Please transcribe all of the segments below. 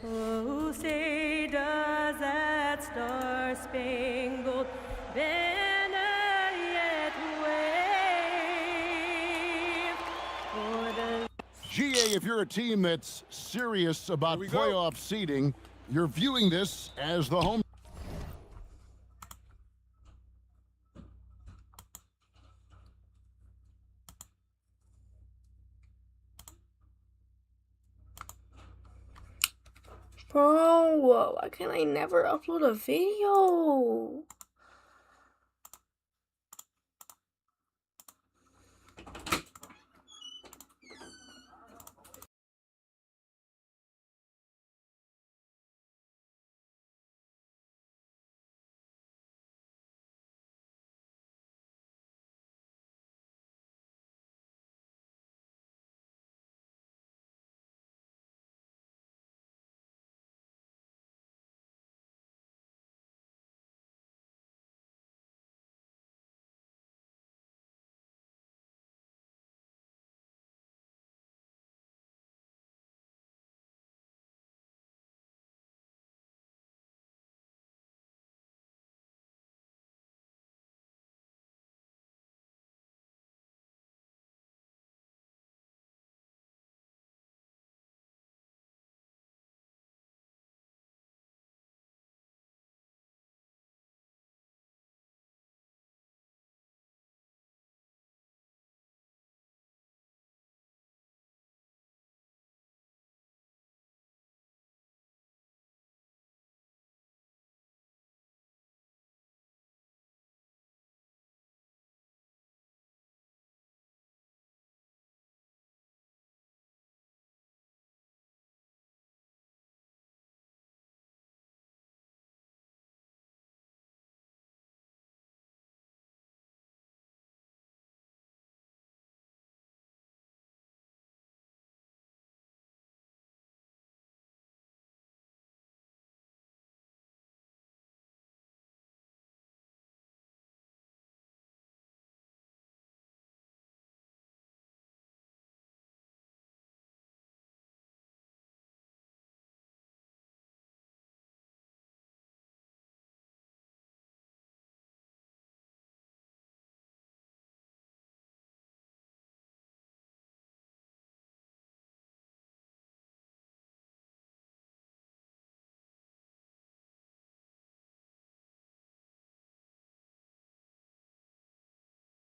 Oh, say does that star-spangled banner yet wave o'er the... GA, if you're a team that's serious about playoff seeding, you're viewing this as the home. Bro, why can't I never upload a video?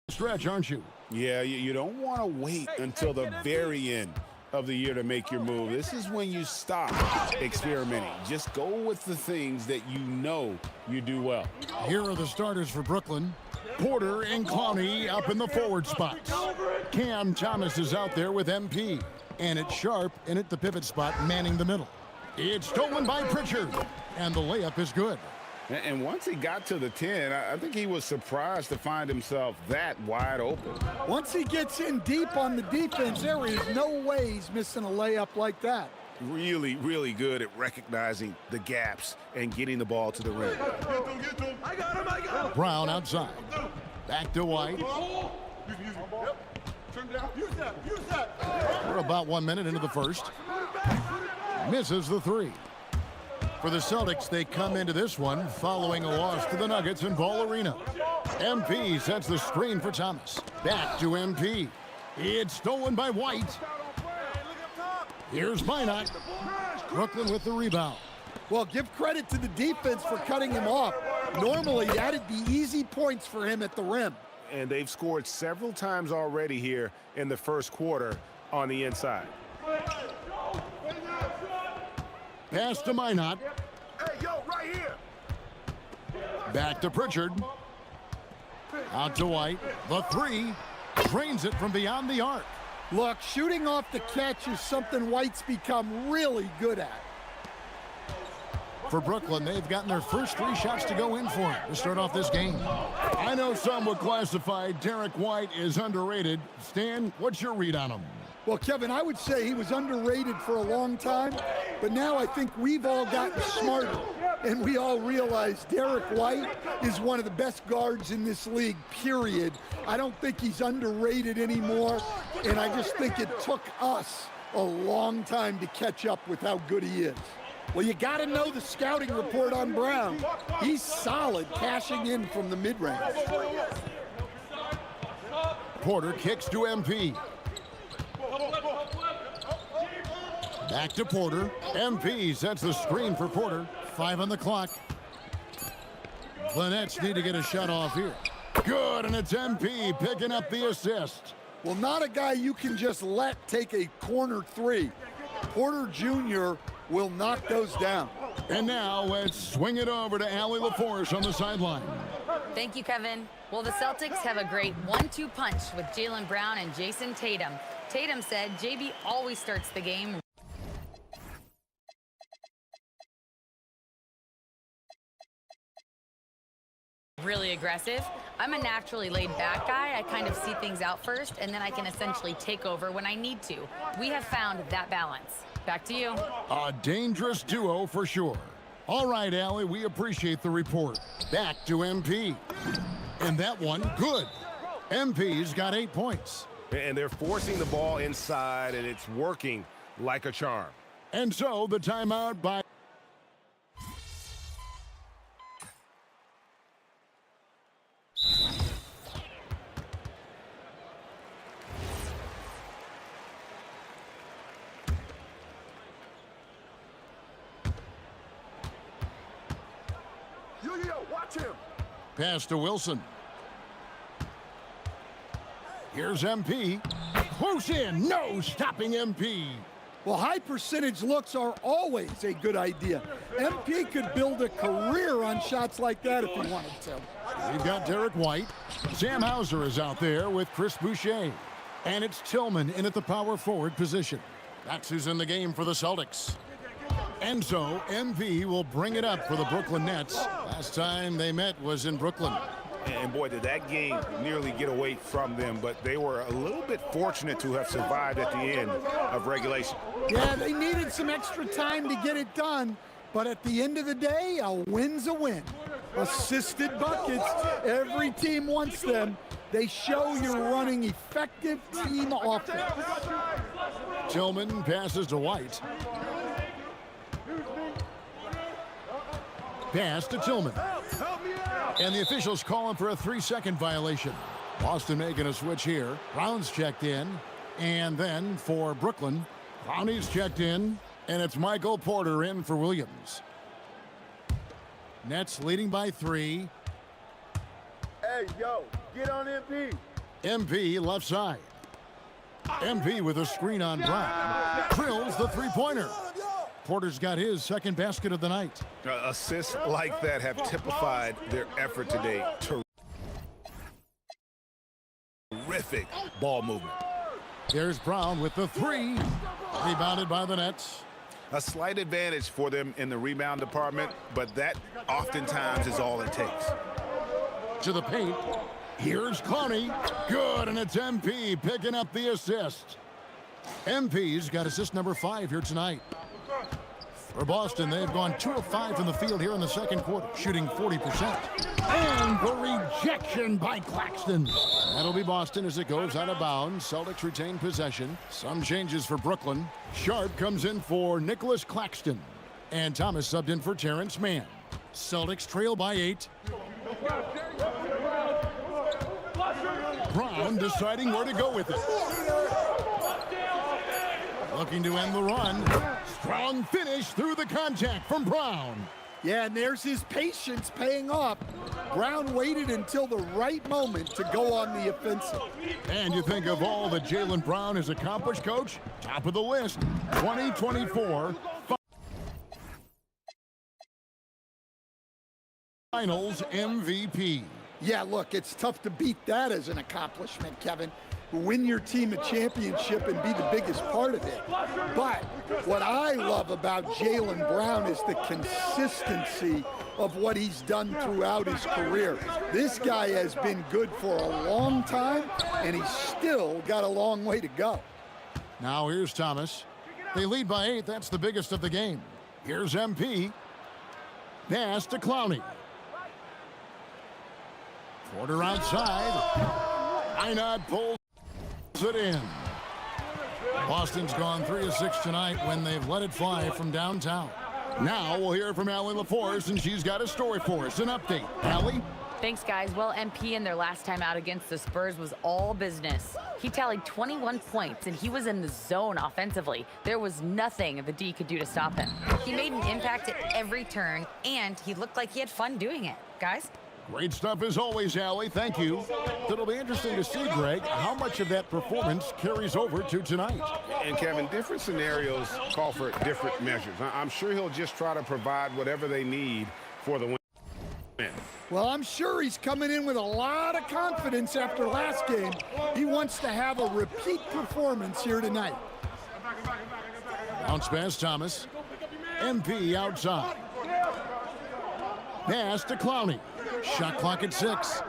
Stretch, aren't you? Yeah, you don't want to wait until the very end of the year to make your move. This is when you stop experimenting. Just go with the things that you know you do well. Here are the starters for Brooklyn. Porter and Clowney up in the forward spots. Cam Thomas is out there with MP. And it's Sharp in at the pivot spot, manning the middle. It's stolen by Pritchard. And the layup is good. And once he got to the 10, I think he was surprised to find himself that wide open. Once he gets in deep on the defense, there is no way he's missing a layup like that. Really, really good at recognizing the gaps and getting the ball to the rim. I got him. Brown outside. Back to White. Use that. We're about 1 minute into the first. Misses the three. For the Celtics, they come into this one following a loss to the Nuggets in Ball Arena. MP sets the screen for Thomas. Back to MP. It's stolen by White. Here's Minot. Brooklyn with the rebound. Well, give credit to the defense for cutting him off. Normally, that'd be easy points for him at the rim. And they've scored several times already here in the first quarter on the inside. Pass to Minot. Hey, yo, right here. Back to Pritchard. Out to White. The three. Drains it from beyond the arc. Look, shooting off the catch is something White's become really good at. For Brooklyn, they've gotten their first 3 shots to go in for him to start off this game. I know some would classify Derek White as underrated. Stan, what's your read on him? Well, Kevin, I would say he was underrated for a long time, but now I think we've all gotten smarter, and we all realize Derek White is one of the best guards in this league, period. I don't think he's underrated anymore, and I just think it took us a long time to catch up with how good he is. Well, you got to know the scouting report on Brown. He's solid cashing in from the mid-range. Porter kicks to MP. Back to Porter. MP sets the screen for Porter. 5 on the clock. The Nets need to get a shot off here. Good, and it's MP picking up the assist. Well, not a guy you can just let take a corner three. Porter Jr. will knock those down. And now let's swing it over to Allie LaForce on the sideline. Thank you, Kevin. Well, the Celtics have a great 1-2 punch with Jaylen Brown and Jason Tatum. Tatum said JB always starts the game really aggressive. I'm a naturally laid-back guy. I kind of see things out first, and then I can essentially take over when I need to. We have found that balance. Back to you. A dangerous duo for sure. All right, Allie, we appreciate the report. Back to MP. And that one, good. MP's got 8 points. And they're forcing the ball inside, and it's working like a charm. And so the timeout by... Yo, watch him. Pass to Wilson. Here's MP. Close in. No stopping MP. Well, high percentage looks are always a good idea. MP could build a career on shots like that if he wanted to. We've got Derek White. Sam Hauser is out there with Chris Boucher. And it's Tillman in at the power forward position. That's who's in the game for the Celtics. And so MP will bring it up for the Brooklyn Nets. Last time they met was in Brooklyn. And boy, did that game nearly get away from them, but they were a little bit fortunate to have survived at the end of regulation. Yeah, they needed some extra time to get it done, but at the end of the day, a win's a win. Assisted buckets, every team wants them. They show you're running effective team offense. Tillman passes to White. Pass to Tillman. And the officials calling for a 3-second violation. Boston making a switch here. Brown's checked in. And then for Brooklyn, Brownie's checked in. And it's Michael Porter in for Williams. Nets leading by 3. Hey, yo, get on MP. MP left side. MP with a screen on Brown. Drills the three-pointer. Porter's got his second basket of the night. Assists like that have typified their effort today. Terrific ball movement. There's Brown with the 3. Rebounded by the Nets. A slight advantage for them in the rebound department, but that oftentimes is all it takes. To the paint. Here's Clowney. Good, and it's MP picking up the assist. MP's got assist number 5 here tonight. For Boston, they've gone 2 of 5 from the field here in the second quarter, shooting 40%. And the rejection by Claxton. That'll be Boston as it goes out of bounds. Celtics retain possession. Some changes for Brooklyn. Sharp comes in for Nicholas Claxton. And Thomas subbed in for Terrence Mann. Celtics trail by 8. Brown deciding where to go with it. Looking to end the run. Strong finish through the contact from Brown. Yeah, and there's his patience paying off. Brown waited until the right moment to go on the offensive. And you think of all that Jaylen Brown has accomplished, Coach? Top of the list, 2024 Finals MVP. Yeah, look, it's tough to beat that as an accomplishment, Kevin. Win your team a championship and be the biggest part of it. But what I love about Jaylen Brown is the consistency of what he's done throughout his career. This guy has been good for a long time, and he's still got a long way to go. Now here's Thomas. They lead by 8. That's the biggest of the game. Here's MP. Pass to Clowney. Porter outside. Einard pulls it in. Boston's gone 3 of 6 tonight when they've let it fly from downtown. Now we'll hear from Allie LaForce, and she's got a story for us. An update. Allie? Thanks, guys. Well, MP in their last time out against the Spurs was all business. He tallied 21 points, and he was in the zone offensively. There was nothing the D could do to stop him. He made an impact at every turn, and he looked like he had fun doing it. Guys? Great stuff as always, Allie. Thank you. It'll be interesting to see, Greg, how much of that performance carries over to tonight. And, Kevin, different scenarios call for different measures. I'm sure he'll just try to provide whatever they need for the win. Well, I'm sure he's coming in with a lot of confidence after last game. He wants to have a repeat performance here tonight. Bounce pass, Thomas. MP outside. Pass to Clowney. Shot clock at 6.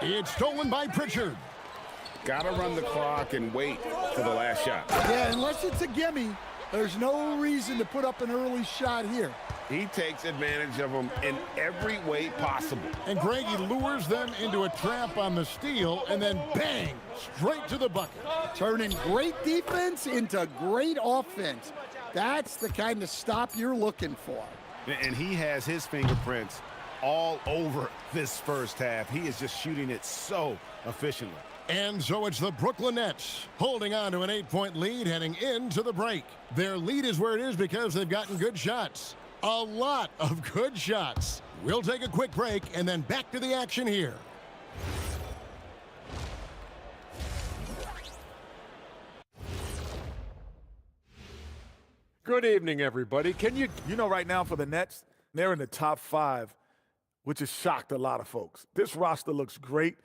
It's stolen by Pritchard. Got to run the clock and wait for the last shot. Yeah, unless it's a gimme, there's no reason to put up an early shot here. He takes advantage of them in every way possible. And Greg, he lures them into a trap on the steal, and then bang, straight to the bucket. Turning great defense into great offense. That's the kind of stop you're looking for. And he has his fingerprints all over this first half. He is just shooting it so efficiently. And so it's the Brooklyn Nets holding on to an 8-point lead heading into the break. Their lead is where it is because they've gotten good shots. A lot of good shots. We'll take a quick break and then back to the action here. Good evening, everybody. Can you know right now for the Nets, they're in the top 5, which has shocked a lot of folks. This roster looks great.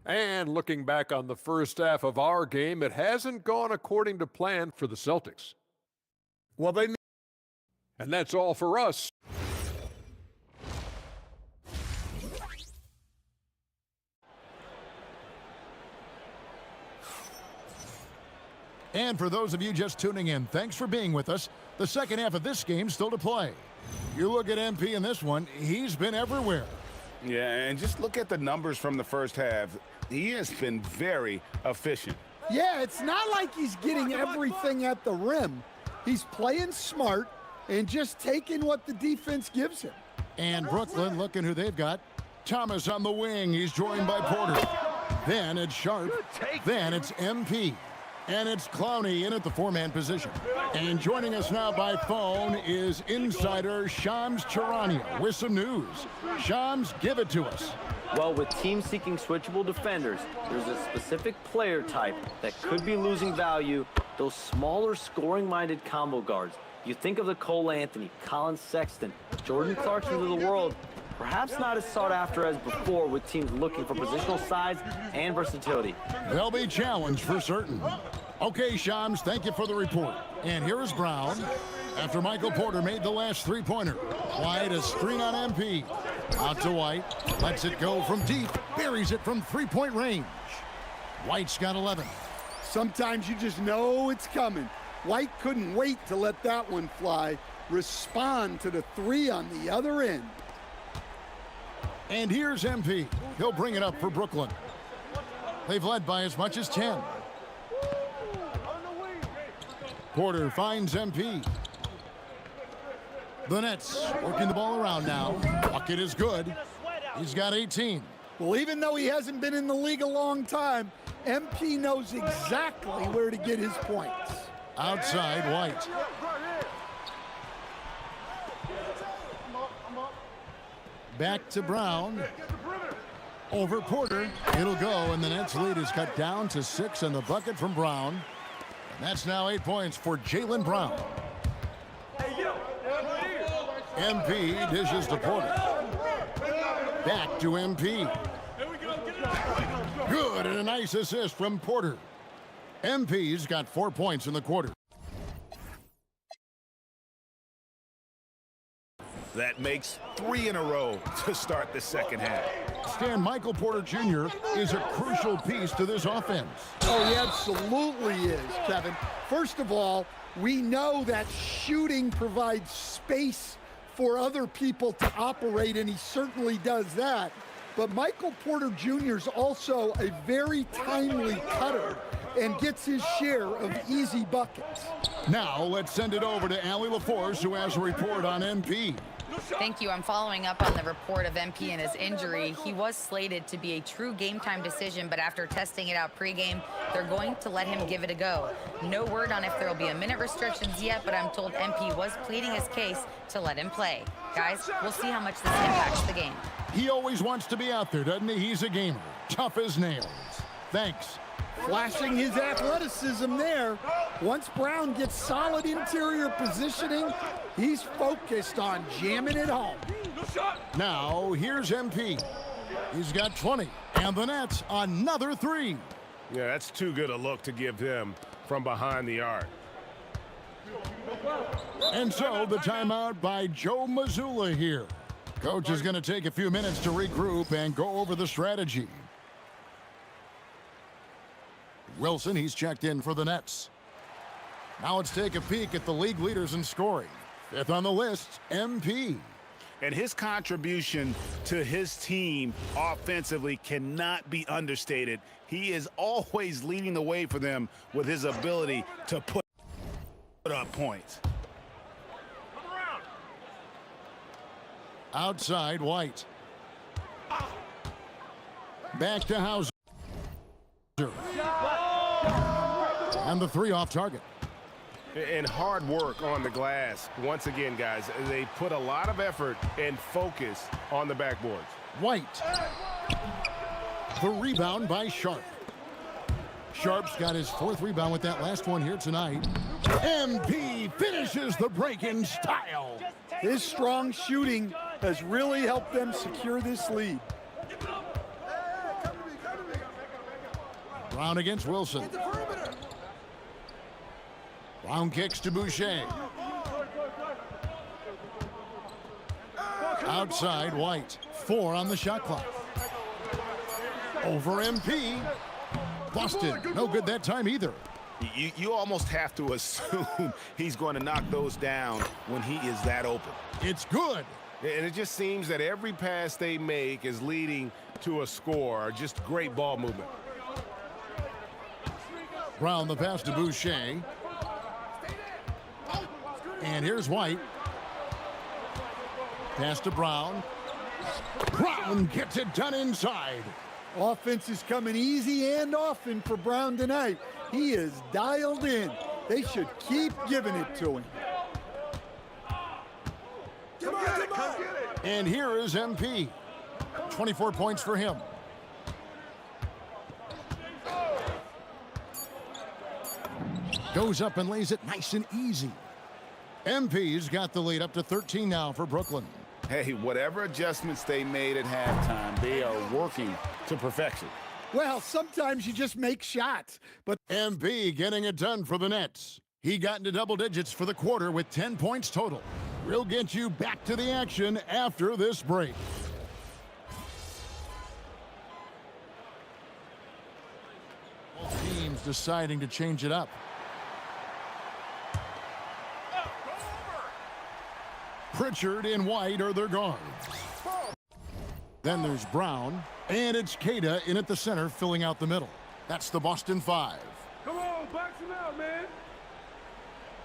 And looking back on the first half of our game, it hasn't gone according to plan for the Celtics. Well, and that's all for us. And for those of you just tuning in, thanks for being with us. The second half of this game still to play. You look at MP in this one, he's been everywhere. Yeah, and just look at the numbers from the first half. He has been very efficient. Yeah, it's not like he's getting everything at the rim. He's playing smart and just taking what the defense gives him. And Brooklyn, looking who they've got. Thomas on the wing. He's joined by Porter. Then it's Sharp. Then it's MP. And it's Clowney in at the 4-man position. And joining us now by phone is insider Shams Charania with some news. Shams, give it to us. Well, with teams seeking switchable defenders, there's a specific player type that could be losing value, those smaller scoring-minded combo guards. You think of the Cole Anthony, Colin Sexton, Jordan Clarkson of the world, perhaps not as sought after as before with teams looking for positional size and versatility. They'll be challenged for certain. Okay, Shams, thank you for the report. And here is Brown. After Michael Porter made the last three-pointer. White a screen on MP. Out to White. Lets it go from deep. Buries it from three-point range. White's got 11. Sometimes you just know it's coming. White couldn't wait to let that one fly. Respond to the 3 on the other end. And here's MP. He'll bring it up for Brooklyn. They've led by as much as 10. Porter finds MP. The Nets working the ball around now. Bucket is good. He's got 18. Well, even though he hasn't been in the league a long time, MP knows exactly where to get his points. Outside, White. Back to Brown. Over Porter. It'll go, and the Nets lead is cut down to 6 and the bucket from Brown. And that's now 8 points for Jaylen Brown. MP dishes to Porter. Back to MP. Good, and a nice assist from Porter. MP's got 4 points in the quarter. That makes 3 in a row to start the second half. Stan, Michael Porter Jr. is a crucial piece to this offense. Oh, he absolutely is, Kevin. First of all, we know that shooting provides space for other people to operate, and he certainly does that. But Michael Porter Jr. is also a very timely cutter. and gets his share of easy buckets. Now let's send it over to Allie LaForce, who has a report on MP. Thank you. I'm following up on the report of MP and his injury. He was slated to be a true game-time decision, but after testing it out pregame, they're going to let him give it a go. No word on if there will be a minute restrictions yet, but I'm told MP was pleading his case to let him play. Guys, we'll see how much this impacts the game. He always wants to be out there, doesn't he? He's a gamer. Tough as nails. Thanks. Flashing his athleticism there. Once Brown gets solid interior positioning, he's focused on jamming it home. Now, here's MP. He's got 20, and the Nets another 3. Yeah, that's too good a look to give him from behind the arc. And so the timeout by Joe Mazzulla here. Coach is going to take a few minutes to regroup and go over the strategy. Wilson, he's checked in for the Nets. Now let's take a peek at the league leaders in scoring. Fifth on the list, MP. And his contribution to his team offensively cannot be understated. He is always leading the way for them with his ability to put up points. Outside, White. Back to Hauser. And the 3 off target. And hard work on the glass. Once again, guys, they put a lot of effort and focus on the backboards. White. The rebound by Sharp. Sharp's got his 4th rebound with that last one here tonight. MP finishes the break in style. His strong shooting has really helped them secure this lead. Brown against Wilson. Brown kicks to Boucher. Outside, White. 4 on the shot clock. Over MP. Busted. No good that time either. You almost have to assume he's going to knock those down when he is that open. It's good. And it just seems that every pass they make is leading to a score. Just great ball movement. Brown the pass to Boucher. And here's White. Pass to Brown. Brown gets it done inside. Offense is coming easy and often for Brown tonight. He is dialed in. They should keep giving it to him. And here is MP. 24 points for him. Goes up and lays it nice and easy. MP's got the lead up to 13 now for Brooklyn. Hey, whatever adjustments they made at halftime, they are working to perfection. Well, sometimes you just make shots, but MP getting it done for the Nets. He got into double digits for the quarter with 10 points total. We'll get you back to the action after this break. Both teams deciding to change it up. Pritchard and White are their guards. Then there's Brown, and it's Queta in at the center, filling out the middle. That's the Boston 5. Come on, box him out, man.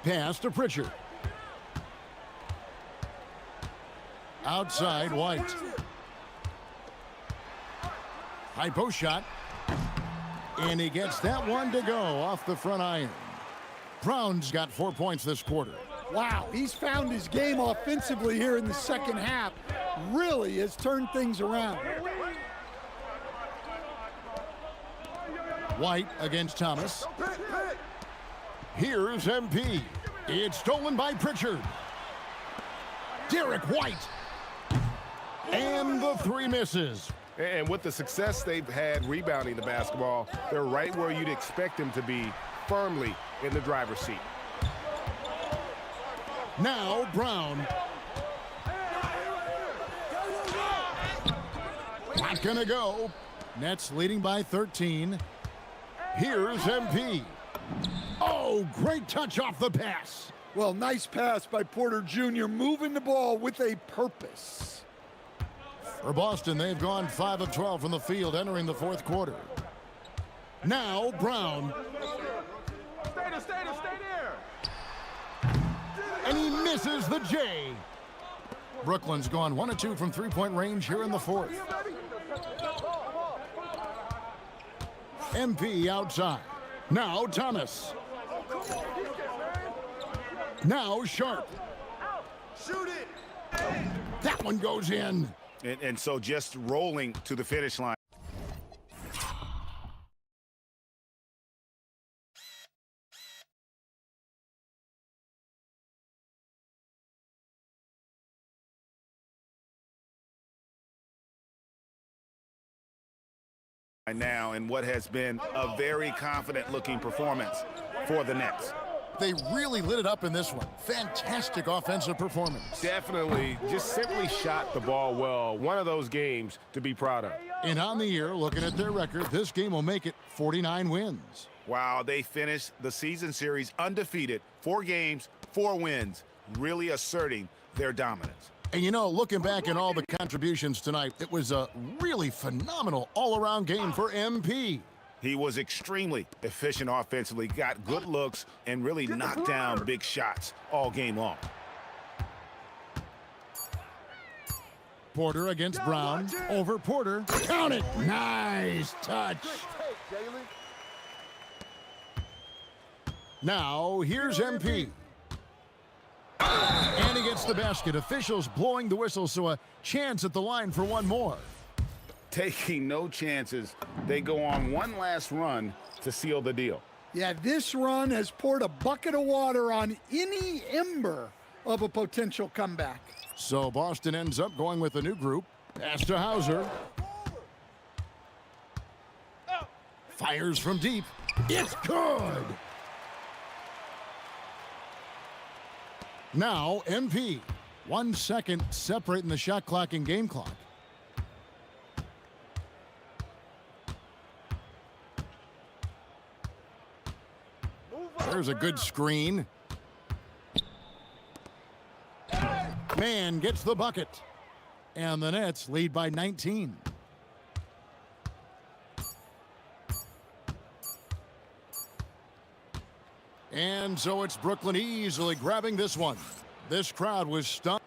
Pass to Pritchard. Outside, White. High post shot. And he gets that one to go off the front iron. Brown's got 4 points this quarter. wow, he's found his game offensively here in the second half. Really has turned things around. White against Thomas. Here's MP. It's stolen by Pritchard. Derek White. And the three misses. And with the success they've had rebounding the basketball, they're right where you'd expect them to be, firmly in the driver's seat. Now Brown. Not gonna go. Nets leading by 13. Here's MP. Oh, great touch off the pass. Well, nice pass by Porter Jr., moving the ball with a purpose. For Boston, they've gone 5 of 12 from the field entering the fourth quarter. Now Brown. misses the J. Brooklyn's gone 1 of 2 from three-point range here in the fourth. MP outside. Now Thomas. Now Sharp. Shoot it. That one goes in. And so just rolling to the finish line. Now in what has been a very confident-looking performance for the Nets. They really lit it up in this one. Fantastic offensive performance. Definitely just simply shot the ball well. One of those games to be proud of. And on the year, looking at their record, this game will make it 49 wins. Wow, they finished the season series undefeated. 4 games, 4 wins, really asserting their dominance. And you know, looking back at all the contributions tonight, it was a really phenomenal all-around game for MP. He was extremely efficient offensively, got good looks, and really knocked down big shots all game long. Porter against Brown. Over Porter. Count it. Nice touch. Now, here's MP. And he gets the basket. Officials blowing the whistle, so a chance at the line for one more. Taking no chances, they go on one last run to seal the deal. Yeah, this run has poured a bucket of water on any ember of a potential comeback. So Boston ends up going with a new group. Pass to Hauser. Fires from deep. It's good. Now MP. 1 second separating the shot clock and game clock. There's a good screen. Man gets the bucket. And the Nets lead by 19. And so it's Brooklyn easily grabbing this one. This crowd was stunned.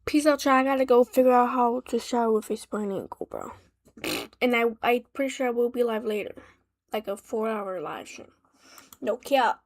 Peace out, y'all. I gotta go figure out how to shower with a sprained ankle, bro. And I'm pretty sure I will be live later. like a 4-hour live stream. No cap.